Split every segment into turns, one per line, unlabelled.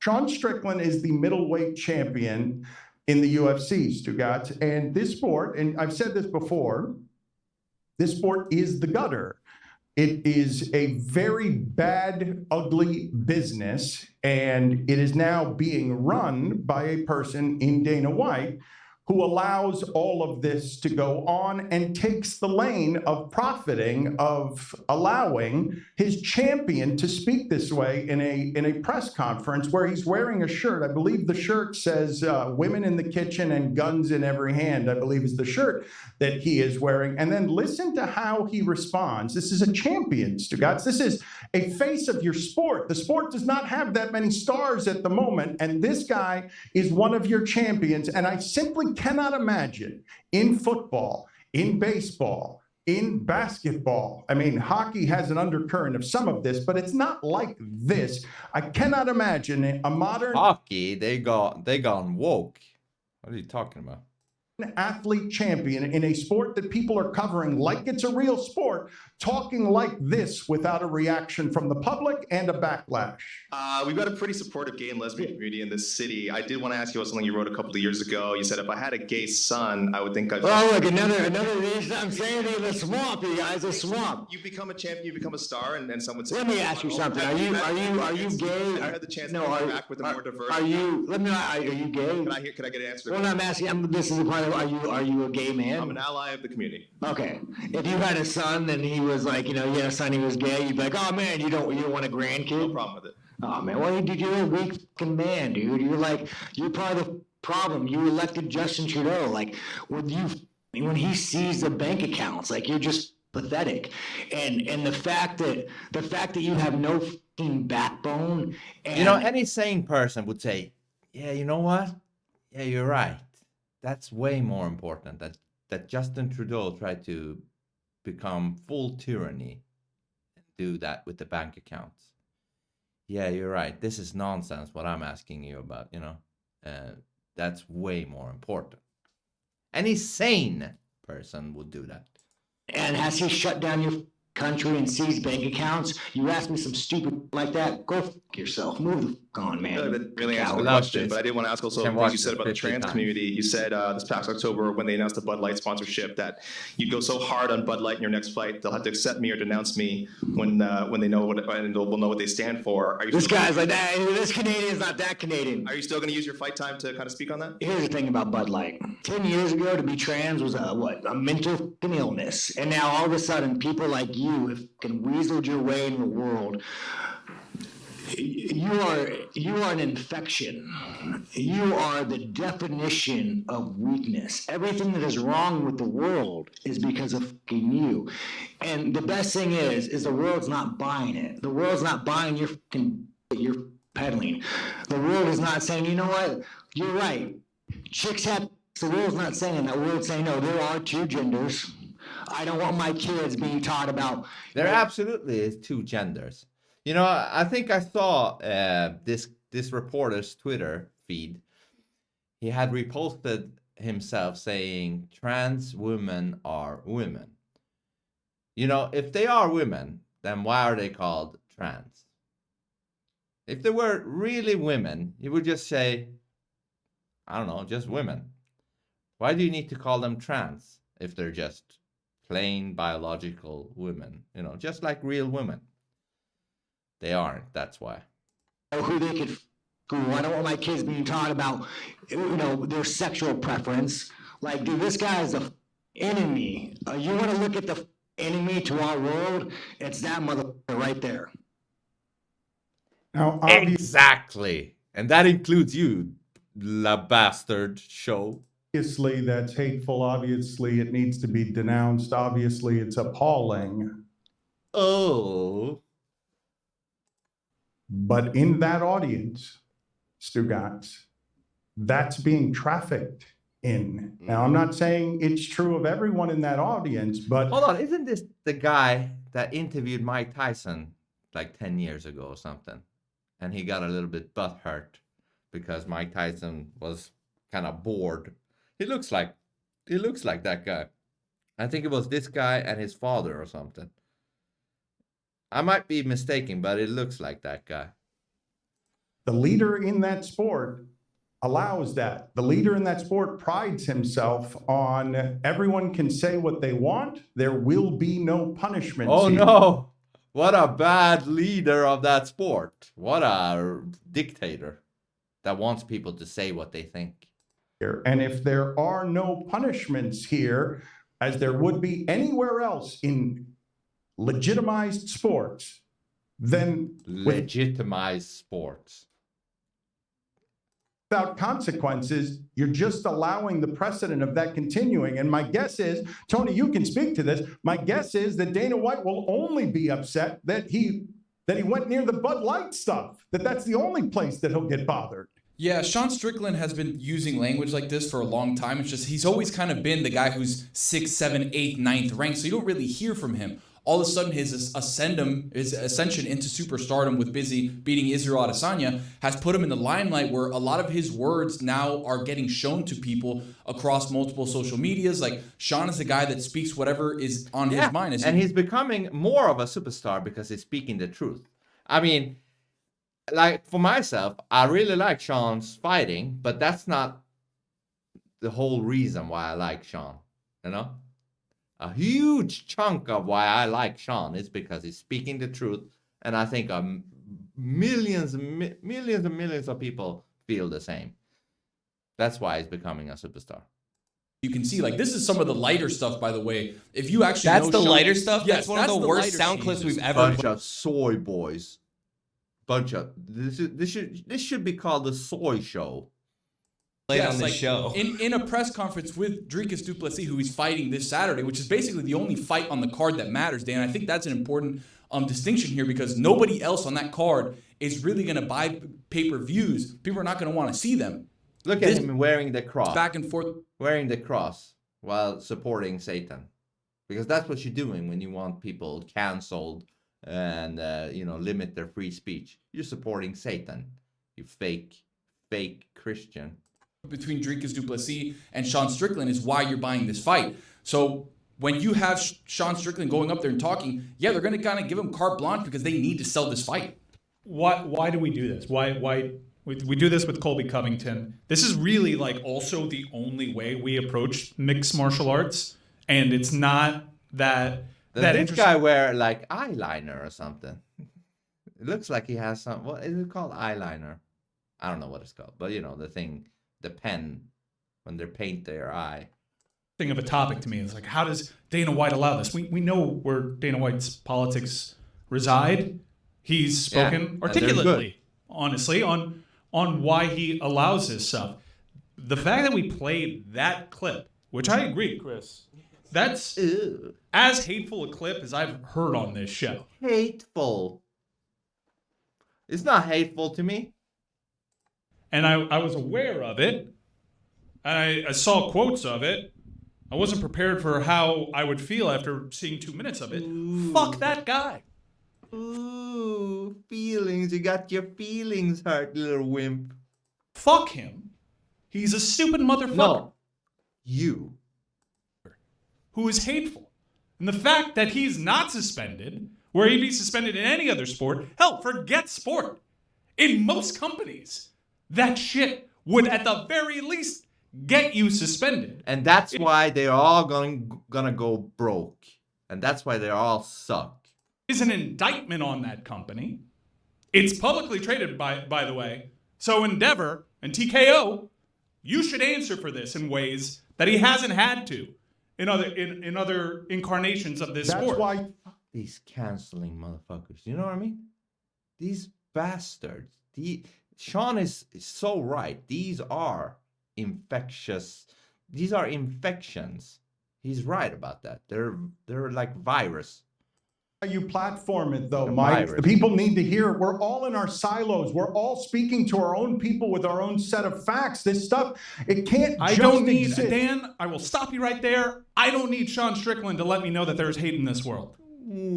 Sean Strickland is the middleweight champion in the UFC, Stugatz. And this sport, and I've said this before, this sport is the gutter. It is a very bad, ugly business, and it is now being run by a person in Dana White who allows all of this to go on and takes the lane of profiting, of allowing his champion to speak this way in a press conference where he's wearing a shirt. I believe the shirt says women in the kitchen and guns in every hand, I believe is the shirt that he is wearing. And then listen to how he responds. This is a champion, Stugatz. This is a face of your sport. The sport does not have that many stars at the moment, and this guy is one of your champions. And I simply cannot imagine in football, in baseball, in basketball. I mean, hockey has an undercurrent of some of this, but it's not like this. I cannot imagine a modern
hockey. They gone woke. What are you talking about?
Athlete champion in a sport that people are covering like it's a real sport, talking like this without a reaction from the public and a backlash.
We've got a pretty supportive gay and lesbian community in this city. I did want to ask you about something you wrote a couple of years ago. You said, if I had a gay son, I would think I'd...
Oh, look, another reason I'm saying in the swamp, you guys, a swamp.
You become a champion, you become a star, and then someone says...
Let me ask you something. Are you gay?
You had the chance to come back with a more diverse...
Are you gay?
Can I get an answer?
Well, I'm asking, this is the part of, are you a gay man?
I'm an ally of the community.
Okay. If you had a son and he was like, you had a son, he was gay, you'd be like, oh man, you don't want a grandkid?
No problem with it.
Oh man, well, dude, you're a weak fucking man, dude. You're part of the problem. You elected Justin Trudeau. Like, when he sees the bank accounts, like, you're just pathetic. And the fact that you have no fucking backbone. And
any sane person would say, yeah, you know what? Yeah, you're right. That's way more important that Justin Trudeau tried to become full tyranny and do that with the bank accounts. Yeah, you're right. This is nonsense what I'm asking you about, that's way more important. Any sane person would do that.
And has he shut down your country and seized bank accounts? You ask me some stupid like that, go fuck yourself. Move the fuck on, man.
That really answered the question, but I did want to ask also things you said about the trans community. You said this past October when they announced the Bud Light sponsorship that you'd go so hard on Bud Light in your next fight, they'll have to accept me or denounce me when they know what, and they'll know what they stand for.
This guy's like that. This Canadian's not that Canadian.
Are you still going to use your fight time to kind of speak on that?
Here's the thing about Bud Light. 10 years ago, to be trans was a mental illness. And now all of a sudden, people like you have weaseled your way in the world. You are an infection. You are the definition of weakness. Everything that is wrong with the world is because of fucking you. And the best thing is the world's not buying it. The world's not buying your fucking you're peddling. The world is not saying, you know what, you're right. Chicks have. The world's not saying that. The world's saying, no, there are two genders. I don't want my kids being taught about.
There absolutely is two genders. I think I saw this reporter's Twitter feed. He had reposted himself saying trans women are women. If they are women, then why are they called trans? If they were really women, you would just say, I don't know, just women. Why do you need to call them trans if they're just plain biological women? Just like real women. They aren't, that's why.
Who they could school. I don't want my kids being taught about, their sexual preference. Like, dude, this guy is the enemy. You want to look at the enemy to our world? It's that motherfucker right there.
Now,
exactly. And that includes you, LeBatardShow.
Obviously, that's hateful. Obviously, it needs to be denounced. Obviously, it's appalling.
Oh.
But in that audience, Stugatz, that's being trafficked in. Now, I'm not saying it's true of everyone in that audience, but...
Hold on, isn't this the guy that interviewed Mike Tyson like 10 years ago or something? And he got a little bit butthurt because Mike Tyson was kind of bored. He looks like that guy. I think it was this guy and his father or something. I might be mistaken, but it looks like that guy.
The leader in that sport allows that. The leader in that sport prides himself on everyone can say what they want. There will be no punishments.
Oh
here.
no! What a bad leader of that sport. What a dictator that wants people to say what they think.
And if there are no punishments here, as there would be anywhere else in legitimized sports, then
Legitimized sports.
without consequences, you're just allowing the precedent of that continuing. And my guess is, Tony, you can speak to this. My guess is that Dana White will only be upset that he went near the Bud Light stuff, that's the only place that he'll get bothered.
Yeah, Sean Strickland has been using language like this for a long time. It's just he's always kind of been the guy who's 6th, 7th, 8th, 9th ranked, so you don't really hear from him. All of a sudden, his ascension into superstardom with beating Israel Adesanya has put him in the limelight where a lot of his words now are getting shown to people across multiple social medias. Like, Sean is the guy that speaks whatever is on his mind.
And he's becoming more of a superstar because he's speaking the truth. I mean, like, for myself, I really like Sean's fighting, but that's not the whole reason why I like Sean, you know? A huge chunk of why I like Sean is because he's speaking the truth, and I think millions and millions of people feel the same. That's why he's becoming a superstar.
You can see, like, this is some of the lighter stuff, by the way. If you actually
That's
know
the
Sean,
lighter stuff?
Yes,
That's one of the worst sound clips we've ever
Bunch of soy boys. This should be called the soy show.
on the show.
In a press conference with Dricus du Plessis, who he's fighting this Saturday, which is basically the only fight on the card that matters, Dan. I think that's an important distinction here because nobody else on that card is really going to buy pay-per-views. People are not going to want to see them.
Look at him wearing the cross.
Back and forth.
Wearing the cross while supporting Satan. Because that's what you're doing when you want people canceled and, limit their free speech. You're supporting Satan. You fake Christian.
Between Dricus du Plessis and Sean Strickland is why you're buying this fight. So when you have Sean Strickland going up there and talking, they're going to kind of give him carte blanche because they need to sell this fight.
Why do we do this? Why we do this with Colby Covington? This is really like also the only way we approach mixed martial arts, and it's not that
Does this guy wear like eyeliner or something? It looks like he has some. What is it called? Eyeliner. I don't know what it's called, but the thing. The pen when they paint their eye.
Thing of a topic to me. It's like, how does Dana White allow this? We know where Dana White's politics reside. He's spoken articulately, honestly, on why he allows this stuff. The fact that we played that clip, which I agree, Chris, that's as hateful a clip as I've heard on this show.
Hateful. It's not hateful to me.
And I was aware of it. And I saw quotes of it. I wasn't prepared for how I would feel after seeing 2 minutes of it.
Ooh.
Fuck that guy.
Ooh, feelings. You got your feelings hurt, little wimp.
Fuck him. He's a stupid motherfucker.
No. You.
Who is hateful. And the fact that he's not suspended, where he'd be suspended in any other sport, hell, forget sport. In most companies, that shit would at the very least get you suspended.
And that's why they're all gonna go broke. And that's why they all suck.
Is an indictment on that company. It's publicly traded, by the way. So Endeavor and TKO, you should answer for this in ways that he hasn't had to in other incarnations of this sport.
That's why
these canceling motherfuckers. You know what I mean? These bastards. Sean is so right. These are infectious. These are infections. He's right about that. They're like virus.
you platform it though, Mike. The people need to hear it. We're all in our silos. We're all speaking to our own people with our own set of facts. This stuff, it can't
I
just
don't need,
exist.
Dan, I will stop you right there. I don't need Sean Strickland to let me know that there's hate in this world.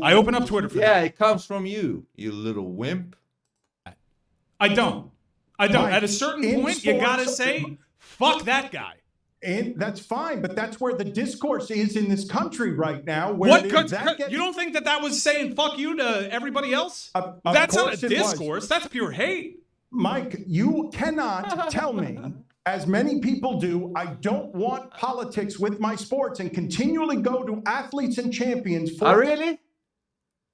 I open up Twitter for that.
It comes from you, you little wimp.
I don't. Mike, at a certain point,
sports,
you gotta say, fuck that guy.
And that's fine, but that's where the discourse is in this country right now. Where
What?
you
don't think that was saying fuck you to everybody else?
Of
That's not
course
a
it was.
discourse. That's pure hate.
Mike, you cannot tell me, as many people do, I don't want politics with my sports and continually go to athletes and champions for...
Oh, really?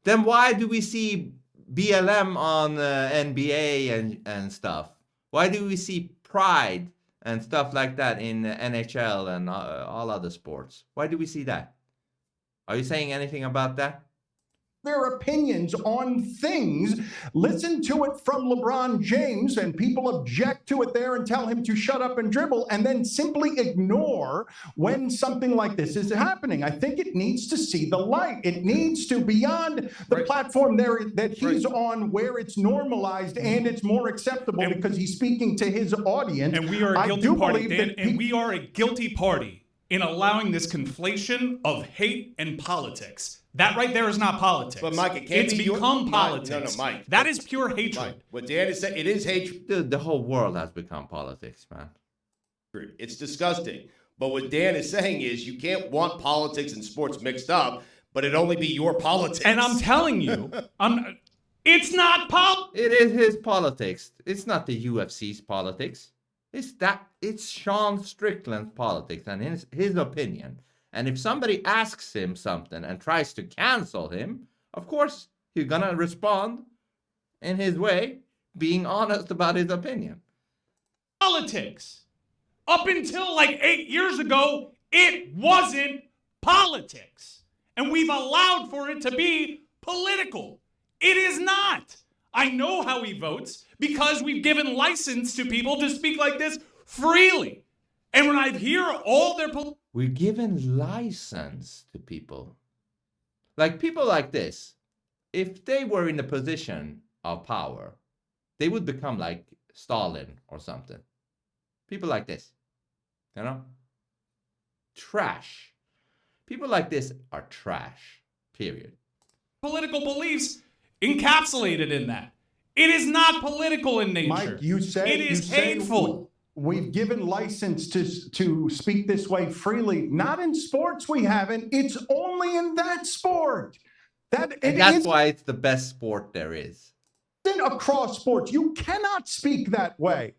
Then why do we see BLM on NBA and stuff? Why do we see Pride and stuff like that in NHL and all other sports? Why do we see that? Are you saying anything about that?
Their opinions on things. Listen to it from LeBron James, and people object to it there and tell him to shut up and dribble, and then simply ignore when something like this is happening. I think it needs to see the light. It needs to, beyond the platform there that he's on, where it's normalized and it's more acceptable because he's speaking to his audience.
And we are a guilty party, Dan, and we are a guilty party in allowing this conflation of hate and politics. That right there is not politics.
But Mike, it can't
it's
be
become politics.
No, Mike.
That is pure hatred.
Mike, what Dan is saying, it is hatred.
Dude, the whole world has become politics, man.
It's disgusting. But what Dan is saying is you can't want politics and sports mixed up, but it only be your politics.
And I'm telling you, it's not politics.
It is his politics. It's not the UFC's politics. It's Sean Strickland's politics and his opinion. And if somebody asks him something and tries to cancel him, of course, he's going to respond in his way, being honest about his opinion.
Politics. Up until like 8 years ago, it wasn't politics. And we've allowed for it to be political. It is not. I know how he votes because we've given license to people to speak like this freely. And when I hear all their...
We're given license to people. Like people like this, if they were in a position of power, they would become like Stalin or something. People like this, you know? Trash. People like this are trash, period.
Political beliefs encapsulated in that. It is not political in nature.
Mike, you say
it is hateful.
We've given license to speak this way freely. Not in sports we haven't. It's only in that sport.
That's why it's the best sport there is.
Across sports, you cannot speak that way.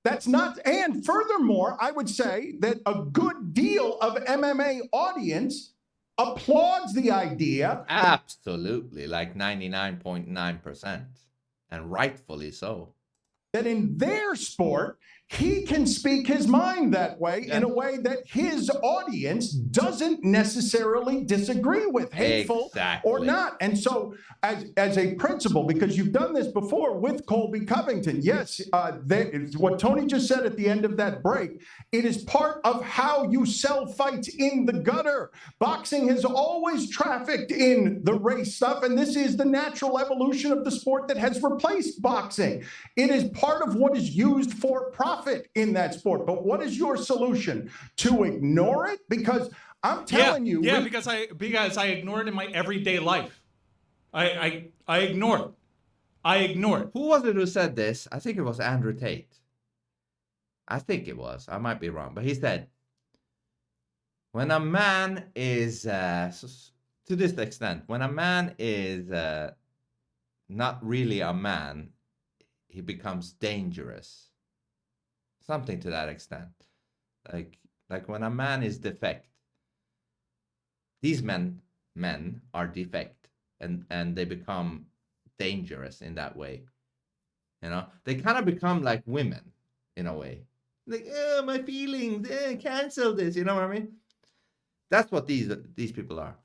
That's not, and furthermore, I would say that a good deal of MMA audience applauds the idea.
Absolutely, like 99.9%, and rightfully so.
That in their sport, he can speak his mind that way in a way that his audience doesn't necessarily disagree with, hateful or not. And so as a principle, because you've done this before with Colby Covington, yes, what Tony just said at the end of that break, it is part of how you sell fights in the gutter. Boxing has always trafficked in the race stuff, and this is the natural evolution of the sport that has replaced boxing. It is part of what is used for profit in that sport. But what is your solution? To ignore it? Because I'm telling you.
Yeah, because I ignore it in my everyday life. I ignore it. I ignore it.
Who was it who said this? I think it was Andrew Tate. I think it was. I might be wrong. But he said, when a man is, to this extent, when a man is not really a man, he becomes dangerous. Something to that extent. Like when a man is defect, these men are defect and they become dangerous in that way. You know, they kind of become like women in a way. Like, oh, my feelings, cancel this, you know what I mean? That's what these people are.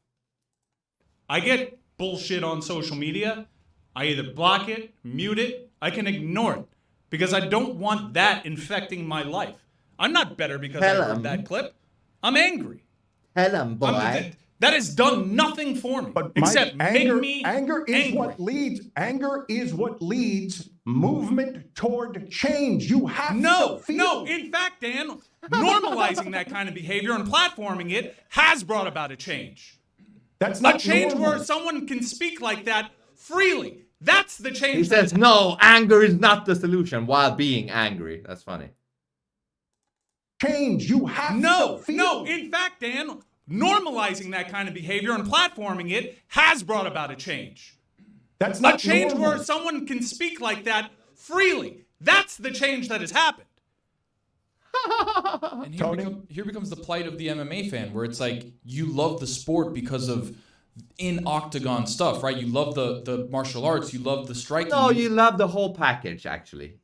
I get bullshit on social media. I either block it, mute it, I can ignore it. Because I don't want that infecting my life. I'm not better because I heard that clip. I'm angry.
Tell him, boy.
That has done nothing for me.
But
except
Mike,
make me
anger is
angry.
Anger is what leads movement toward change. You have to feel.
No. In fact, Dan, normalizing that kind of behavior and platforming it has brought about a change.
That's not
a change
normal.
where someone can speak like that freely. That's the change.
He says, no, anger is not the solution while being angry. That's funny.
Change. You have to feel.
No. In fact, Dan, normalizing that kind of behavior and platforming it has brought about a change.
That's not
a change
normal.
where someone can speak like that freely. That's the change that has happened.
And here becomes the plight of the MMA fan, where it's like you love the sport because of in octagon stuff, right? You love the martial arts, you love the striking.
No, you love the whole package, actually.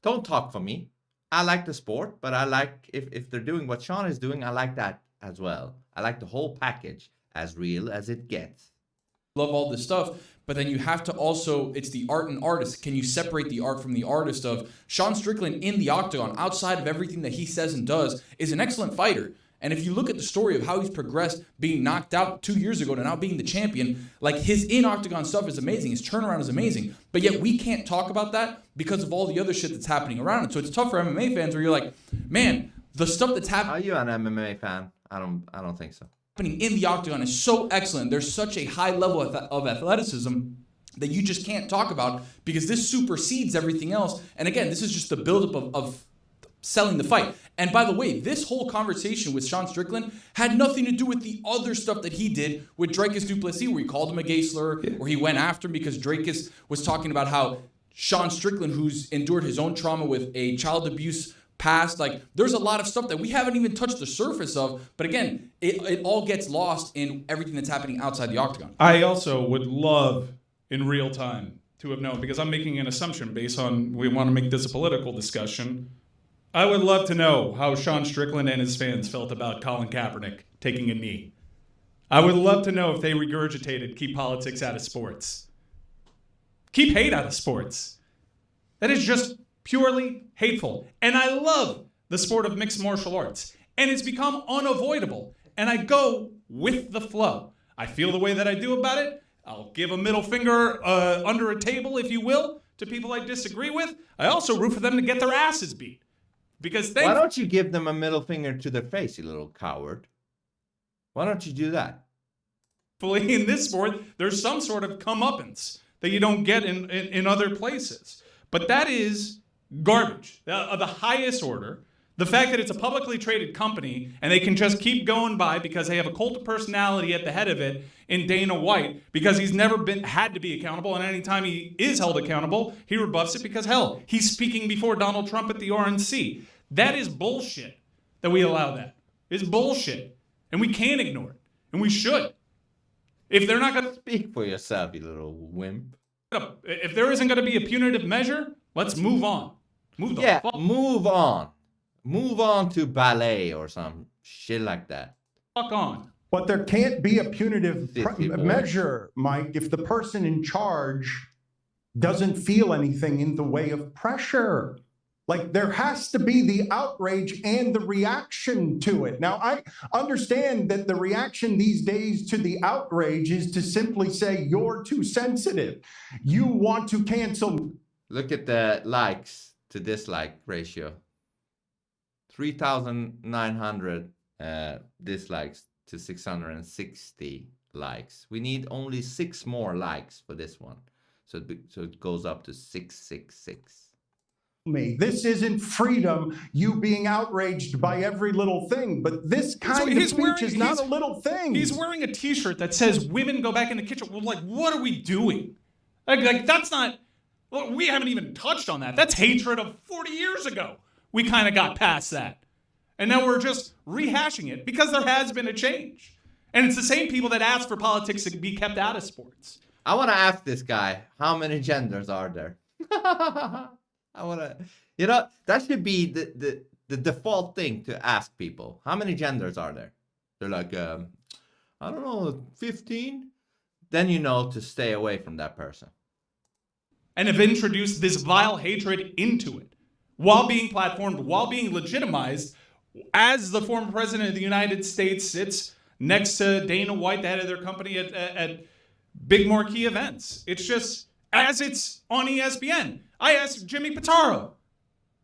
Don't talk for me. I like the sport, but I like, if they're doing what Sean is doing, I like that as well. I like the whole package, as real as it gets.
Love all this stuff, but then you have to also, it's the art and artist. Can you separate the art from the artist? Of Sean Strickland in the octagon, outside of everything that he says and does, is an excellent fighter. And if you look at the story of how he's progressed, being knocked out 2 years ago to now being the champion, like his in-octagon stuff is amazing. His turnaround is amazing. But yet we can't talk about that because of all the other shit that's happening around it. So it's tough for MMA fans where you're like, man, the stuff that's happening.
Are you an MMA fan? I don't think so.
Happening in the octagon is so excellent. There's such a high level of athleticism that you just can't talk about because this supersedes everything else. And again, this is just the buildup of selling the fight. And by the way, this whole conversation with Sean Strickland had nothing to do with the other stuff that he did with Dreykus Duplessis, where he called him a gay slur, where he went after him because Dreykus was talking about how Sean Strickland, who's endured his own trauma with a child abuse past, like there's a lot of stuff that we haven't even touched the surface of. But again, it all gets lost in everything that's happening outside the octagon.
I also would love in real time to have known, because I'm making an assumption based on we want to make this a political discussion. I would love to know how Sean Strickland and his fans felt about Colin Kaepernick taking a knee. I would love to know if they regurgitated keep politics out of sports. Keep hate out of sports. That is just purely hateful. And I love the sport of mixed martial arts. And it's become unavoidable. And I go with the flow. I feel the way that I do about it. I'll give a middle finger under a table, if you will, to people I disagree with. I also root for them to get their asses beat. Because
why don't you give them a middle finger to their face, you little coward? Why don't you do that?
In this sport, there's some sort of comeuppance that you don't get in other places. But that is garbage of the highest order. The fact that it's a publicly traded company and they can just keep going by because they have a cult of personality at the head of it in Dana White, because he's never had to be accountable, and anytime he is held accountable, he rebuffs it because, hell, he's speaking before Donald Trump at the RNC. That is bullshit that we allow that. It's bullshit. And we can't ignore it. And we should. If they're not going to
speak for yourself, you little wimp.
If there isn't going to be a punitive measure, let's move on.
Move on. Move on to ballet or some shit like that.
Fuck on.
But there can't be a punitive measure, Mike, if the person in charge doesn't feel anything in the way of pressure. Like, there has to be the outrage and the reaction to it. Now, I understand that the reaction these days to the outrage is to simply say, you're too sensitive. You want to cancel.
Look at the likes to dislike ratio. 3,900 dislikes to 660 likes. We need only 6 more likes for this one. So it goes up to 666.
This isn't freedom, you being outraged by every little thing, but this kind of speech is not a little thing.
He's wearing a t-shirt that says women go back in the kitchen. Well, like, what are we doing? Like that's not, well, we haven't even touched on that. That's hatred of 40 years ago. We kind of got past that. And now we're just rehashing it because there has been a change. And it's the same people that ask for politics to be kept out of sports.
I want to ask this guy, how many genders are there? I want to, that should be the default thing to ask people. How many genders are there? They're like, I don't know, 15? Then you know to stay away from that person.
And have introduced this vile hatred into it while being platformed, while being legitimized, as the former president of the United States sits next to Dana White, the head of their company, at big marquee events. It's just, as it's on ESPN. I asked Jimmy Pitaro,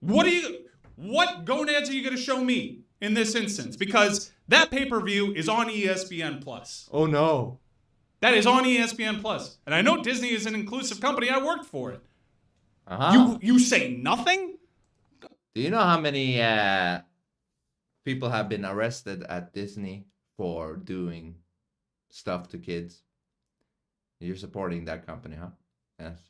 what gonads are you going to show me in this instance? Because that pay-per-view is on ESPN+.
Oh, no.
That is on ESPN+. And I know Disney is an inclusive company. I worked for it. You say nothing?
Do you know how many people have been arrested at Disney for doing stuff to kids? You're supporting that company, huh? Yes.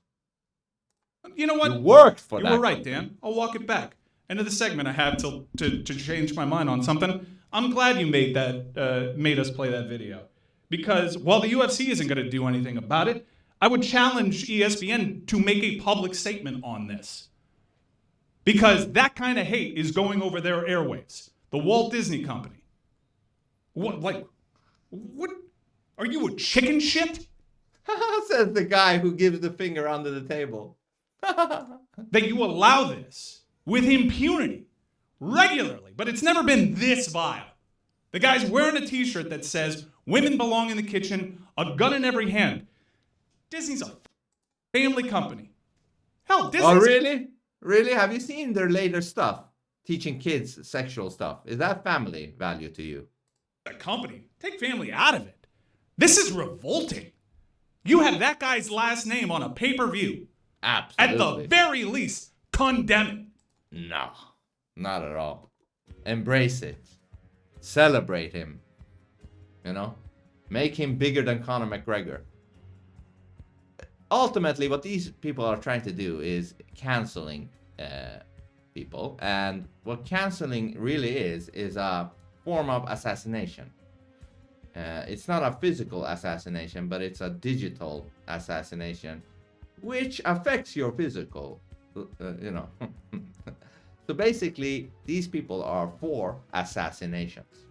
You know what?
You worked for
you
that.
You were right, Dan. I'll walk it back. End of the segment. I have to change my mind on something. I'm glad you made us play that video, because while the UFC isn't going to do anything about it, I would challenge ESPN to make a public statement on this, because that kind of hate is going over their airwaves. The Walt Disney Company. What? Are you a chicken shit?
Says the guy who gives the finger under the table.
That you allow this with impunity regularly, but it's never been this vile. The guy's wearing a t-shirt that says women belong in the kitchen, a gun in every hand. Disney's a family company. Hell, Disney's...
Oh, really? Really? Have you seen their later stuff? Teaching kids sexual stuff. Is that family value to you?
A company. Take family out of it. This is revolting. You have that guy's last name on a pay-per-view.
Absolutely.
At the very least, condemn it.
No, not at all. Embrace it. Celebrate him. You know? Make him bigger than Conor McGregor. Ultimately, what these people are trying to do is canceling people. And what canceling really is a form of assassination. It's not a physical assassination, but it's a digital assassination, which affects your physical, you know. So basically, these people are for assassinations.